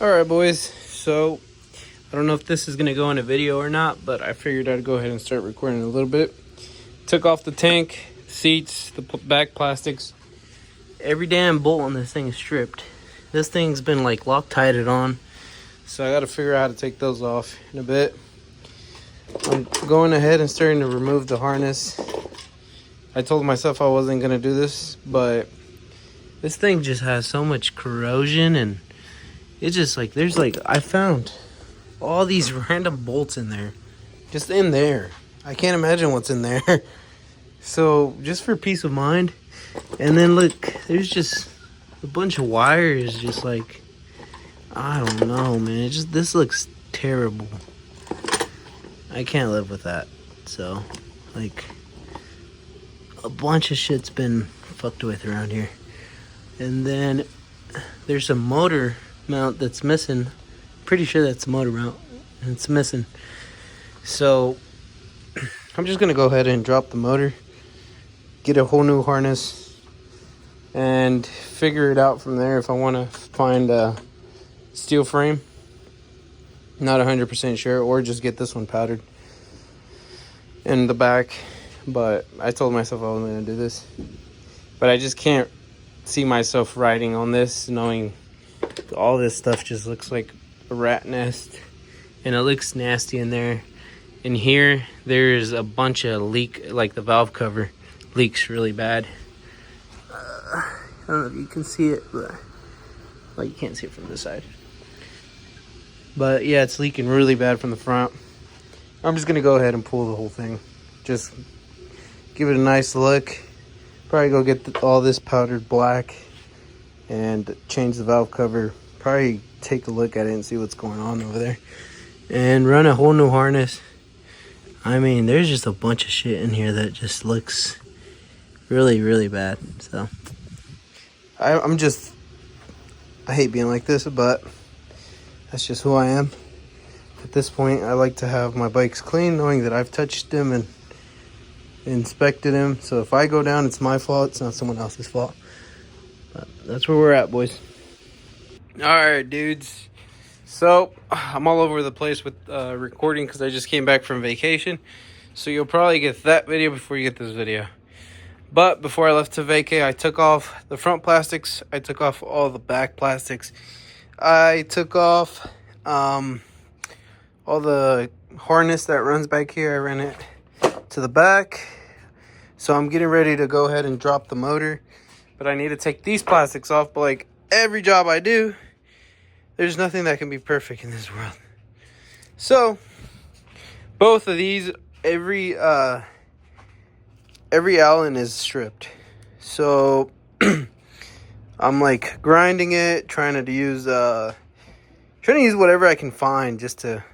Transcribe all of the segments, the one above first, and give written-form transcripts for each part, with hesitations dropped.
Alright boys, so I don't know if this is going to go in a video or not, but I figured I'd go ahead and start recording a little bit. Took off the tank, seats, the back plastics. Every damn bolt on this thing is stripped. This thing's been like Loctited on, so I got to figure out how to take those off in a bit. I'm going ahead and starting to remove the harness. I told myself I wasn't going to do this, but this thing just has so much corrosion, and it's just like, there's like, I found all these random bolts in there. Just in there. I can't imagine what's in there. So, just for peace of mind. And then look, there's just a bunch of wires just like, I don't know, man. This looks terrible. I can't live with that. So, like, a bunch of shit's been fucked with around here. And then there's a motor mount that's missing. Pretty sure that's the motor mount, and it's missing. So I'm just gonna go ahead and drop the motor, get a whole new harness, and figure it out from there if I want to find a steel frame. Not 100% sure, or just get this one powdered in the back. But I told myself I wasn't gonna do this. But I just can't see myself riding on this knowing all this stuff just looks like a rat nest, and it looks nasty in there. And here there's a bunch of leak, like the valve cover leaks really bad. I don't know if you can see it, but well, you can't see it from this side. But yeah, it's leaking really bad from the front. I'm just gonna go ahead and pull the whole thing, just give it a nice look. Probably go get all this powdered black and change the valve cover. Probably take a look at it and see what's going on over there. And run a whole new harness. I mean, there's just a bunch of shit in here that just looks really, really bad. So, I hate being like this, but that's just who I am. At this point, I like to have my bikes clean, knowing that I've touched them and inspected him. So if I go down, it's my fault. It's not someone else's fault. But that's where we're at, boys. Alright, dudes. So I'm all over the place with recording because I just came back from vacation. So you'll probably get that video before you get this video. But before I left to vacay, I took off the front plastics. I took off all the back plastics. I took off all the harness that runs back here. I ran it to the back. So I'm getting ready to go ahead and drop the motor, but I need to take these plastics off. But like every job I do, there's nothing that can be perfect in this world. So both of these, every Allen is stripped. So I'm like grinding it, trying to use whatever I can find just to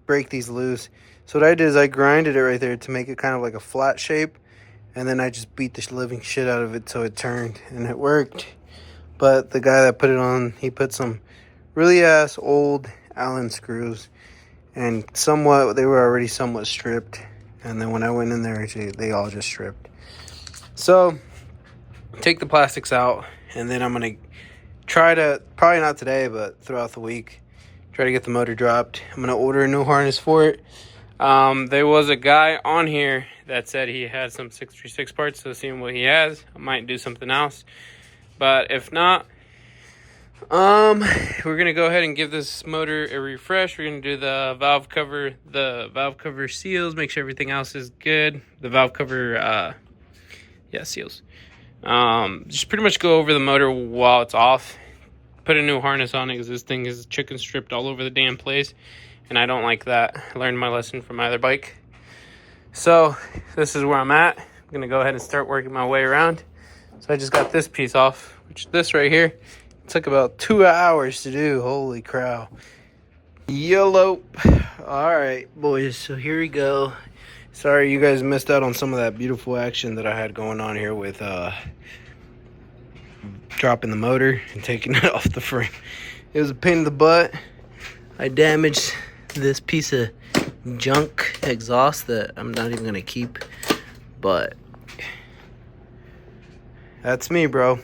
break these loose. So what I did is I grinded it right there to make it kind of like a flat shape. And then I just beat the living shit out of it so it turned. And it worked. But the guy that put it on, he put some really ass old Allen screws. And they were already somewhat stripped. And then when I went in there, actually, they all just stripped. So, take the plastics out. And then I'm going to try to, probably not today, but throughout the week, try to get the motor dropped. I'm going to order a new harness for it. There was a guy on here that said he had some 636 parts, so seeing what he has, I might do something else. But if not, we're gonna go ahead and give this motor a refresh. We're gonna do the valve cover seals, make sure everything else is good. The valve cover, seals. Just pretty much go over the motor while it's off. Put a new harness on it because this thing is chicken stripped all over the damn place. And I don't like that. I learned my lesson from my other bike. So, this is where I'm at. I'm going to go ahead and start working my way around. So, I just got this piece off, which this right here took about 2 hours to do. Holy cow. YOLO. Alright, boys. So, here we go. Sorry you guys missed out on some of that beautiful action that I had going on here with dropping the motor and taking it off the frame. It was a pain in the butt. I damaged this piece of junk exhaust that I'm not even gonna keep, but that's me, bro.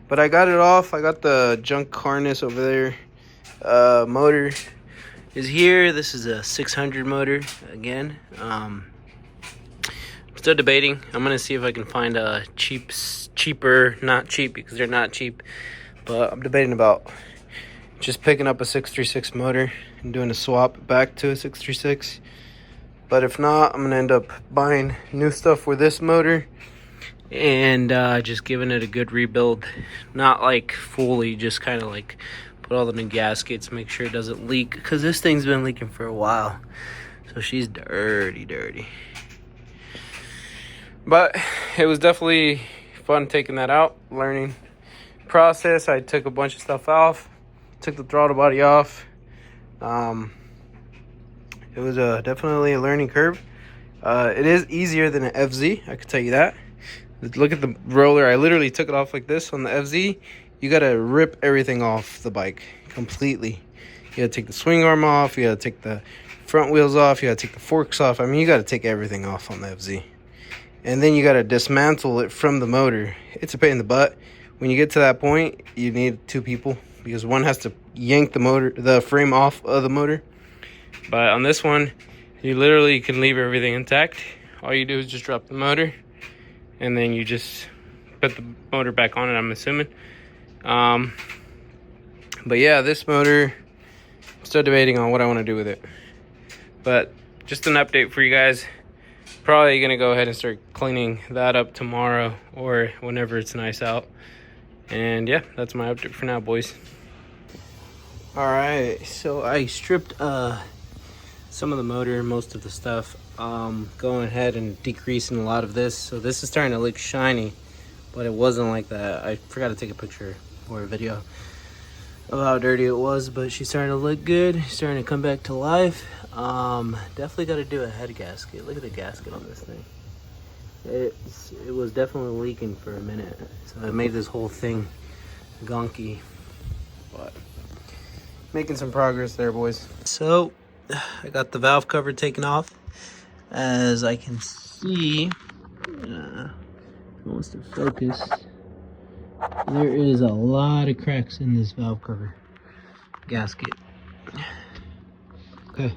But I got it off. I got the junk harness over there Motor is here. This is a 600 motor again. Still debating. I'm gonna see if I can find a cheaper, not cheap because they're not cheap, but I'm debating about just picking up a 636 motor and doing a swap back to a 636. But if not, I'm gonna end up buying new stuff with this motor and just giving it a good rebuild. Not like fully, just kind of like put all the new gaskets, make sure it doesn't leak, because this thing's been leaking for a while. So she's dirty. But it was definitely fun taking that out, learning process. I took a bunch of stuff off, took the throttle body off. It was definitely a learning curve. It is easier than an FZ, I could tell you that. Look at the roller. I literally took it off like this. On the FZ, you gotta rip everything off the bike completely. You gotta take the swing arm off, you gotta take the front wheels off, you gotta take the forks off. I mean, you gotta take everything off on the FZ. And then you gotta dismantle it from the motor. It's a pain in the butt. When you get to that point, you need two people, because one has to yank the frame off of the motor. But on this one, you literally can leave everything intact. All you do is just drop the motor, and then you just put the motor back on it, I'm assuming. But yeah, this motor, I'm still debating on what I want to do with it. But just an update for you guys. Probably gonna go ahead and start cleaning that up tomorrow or whenever it's nice out. And yeah, that's my update for now, boys. All right, so I stripped some of the motor, most of the stuff. Going ahead and decreasing a lot of this. So this is starting to look shiny, but it wasn't like that. I forgot to take a picture or a video of how dirty it was, but she's starting to look good. She's starting to come back to life. Definitely got to do a head gasket. Look at the gasket on this thing. It was definitely leaking for a minute, so it made this whole thing gonky, but making some progress there, boys. So I got the valve cover taken off. As I can see, wants to focus, there is a lot of cracks in this valve cover gasket. Okay,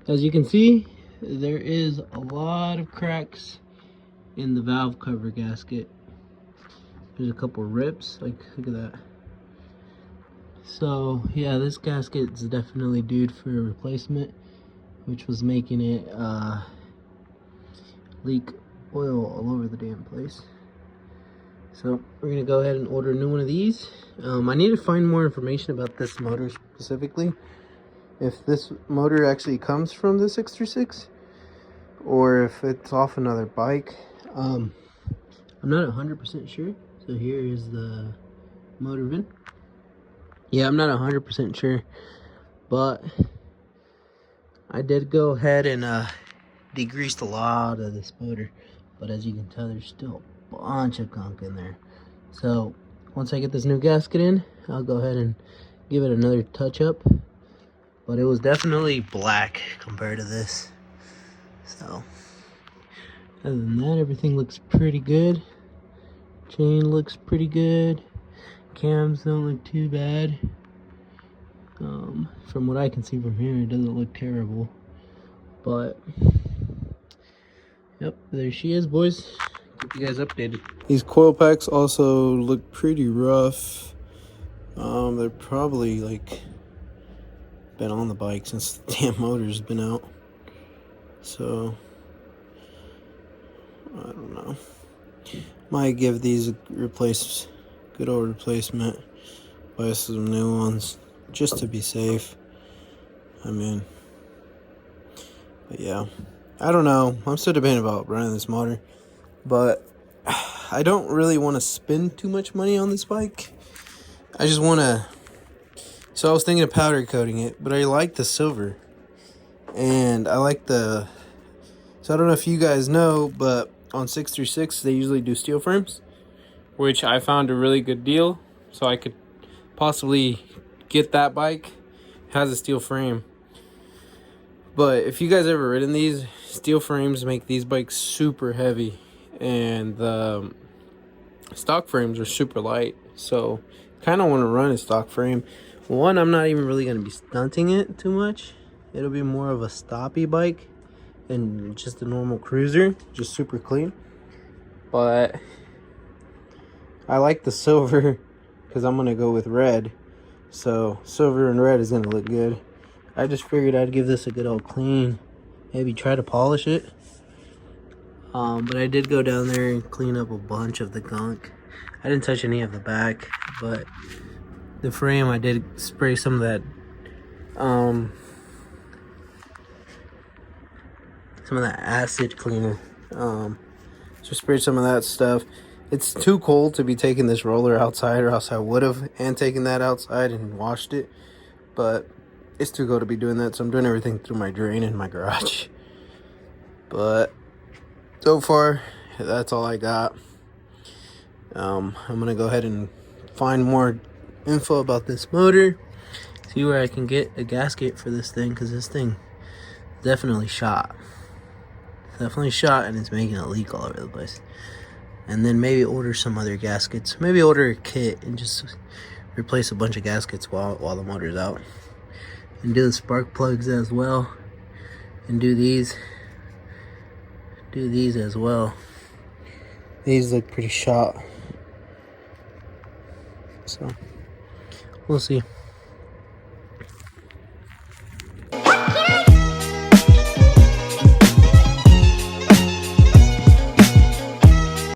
as you can see, there is a lot of cracks in the valve cover gasket. There's a couple rips, like look at that. So yeah, this gasket is definitely due for a replacement, which was making it leak oil all over the damn place. So we're gonna go ahead and order a new one of these. I need to find more information about this motor specifically. If this motor actually comes from the 636 or if it's off another bike. I'm not 100% sure. So here is the motor VIN. Yeah, I'm not 100% sure, but I did go ahead and degreased a lot of this motor, but as you can tell, there's still a bunch of gunk in there. So once I get this new gasket in, I'll go ahead and give it another touch up. But it was definitely black compared to this. So other than that, everything looks pretty good. Chain looks pretty good. Cams don't look too bad. From what I can see from here, it doesn't look terrible. But yep, there she is, boys. Keep you guys updated. These coil packs also look pretty rough. They're probably like been on the bike since the damn motor's been out. So I don't know. Might give these a good old replacement. Buy some new ones just to be safe. I mean, but yeah, I don't know. I'm still debating about running this motor, but I don't really want to spend too much money on this bike. I just want to. So I was thinking of powder coating it, but I like the silver, and I like the. So I don't know if you guys know, but on 636 they usually do steel frames, which I found a really good deal. So I could possibly get that bike. It has a steel frame. But if you guys ever ridden these, steel frames make these bikes super heavy, and the stock frames are super light. So kind of want to run a stock frame, One, I'm not even really going to be stunting it too much. It'll be more of a stoppy bike and just a normal cruiser, just super clean. But I like the silver because I'm going to go with red. So silver and red is going to look good. I just figured I'd give this a good old clean. Maybe try to polish it. But I did go down there and clean up a bunch of the gunk. I didn't touch any of the back, but the frame I did spray some of that acid cleaner. So sprayed some of that stuff. It's too cold to be taking this roller outside, or else I would have and taken that outside and washed it, but it's too cold to be doing that, so I'm doing everything through my drain in my garage. But so far, that's all I got. I'm gonna go ahead and find more info about this motor, see where I can get a gasket for this thing, because this thing definitely shot. Definitely shot, and it's making a leak all over the place. And then maybe order some other gaskets. Maybe order a kit and just replace a bunch of gaskets while the motor's out. And do the spark plugs as well. And do these as well. These look pretty shot. So we'll see.